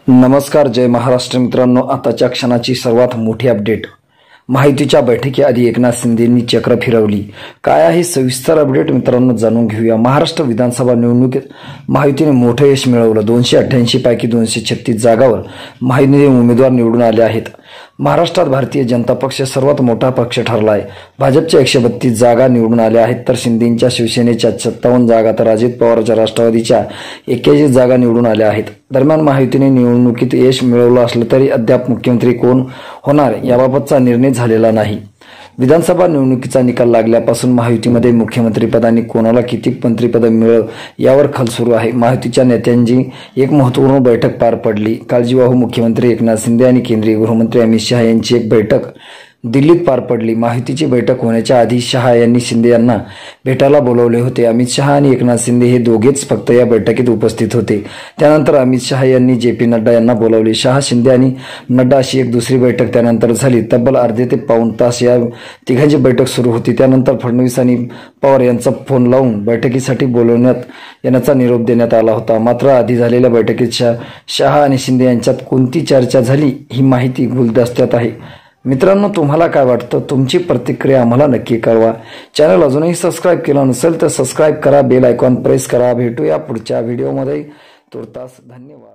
नमस्कार, जय महाराष्ट्र मित्रांनो. आताच्या क्षणाची सर्वात मोठी अपडेट. महायुतीच्या बैठकीआधी एकनाथ शिंदेंनी चक्र फिरवली. काय आहे सविस्तर अपडेट मित्रांनो, जाणून घेऊया. महाराष्ट्र विधानसभा निवडणुकीत महायुतीने मोठे यश मिळवलं. 288 पैकी 236 जागावर महायुतीने उमेदवार निवडून आले आहेत. महाराष्ट्रात भारतीय जनता पक्ष सर्वात मोठा पक्ष ठरला आहे. भाजपच्या 132 जागा निवडून आल्या आहेत, तर शिंदेंच्या शिवसेनेच्या 57 जागा, तर अजित पवारच्या राष्ट्रवादीच्या 81 जागा निवडून आल्या आहेत. दरम्यान महायुतीने निवडणुकीत यश मिळवलं असलं तरी अद्याप मुख्यमंत्री कोण होणार याबाबतचा निर्णय झालेला नाही. विधानसभा निवडणुकीचा निकाल लागल्यापासून महायुतीमध्ये मुख्यमंत्रीपद आणि कोणाला किती मंत्रिपद मिळेल यावर खल सुरू आहे. महायुतीच्या नेत्यांची एक महत्त्वपूर्ण बैठक पार पडली. काळजीवाहू मुख्यमंत्री एकनाथ शिंदे आणि केंद्रीय गृहमंत्री अमित शहा यांची एक बैठक दिल्लीत पार पडली. महायुतीची बैठक होण्याच्या आधी शहा यांनी शिंदे यांना भेटायला बोलवले होते. अमित शहा आणि एकनाथ शिंदे हे दोघेच फक्त या बैठकीत उपस्थित होते. त्यानंतर अमित शहा यांनी JP नड्डा यांना बोलावले. शहा, शिंदे आणि नड्डा अशी एक दुसरी बैठक त्यानंतर झाली. तब्बल अर्धे ते पाऊण तास या तिघांची बैठक सुरू होती. त्यानंतर फडणवीस आणि पवार यांचा फोन लावून बैठकीसाठी बोलवण्यात येण्याचा निरोप देण्यात आला होता. मात्र आधी झालेल्या बैठकीत शहा आणि शिंदे यांच्यात कोणती चर्चा झाली ही माहिती गुलदस्त्यात आहे. मित्रांनो, तुम्हाला काय वाटतं? तुमची प्रतिक्रिया आम्हाला नक्की कळवा. चॅनल अजूनही सबस्क्राईब केलं नसेल तर सबस्क्राईब करा, बेल आयकॉन प्रेस करा. भेटूया पुढच्या व्हिडिओमध्ये. तुर्तास धन्यवाद.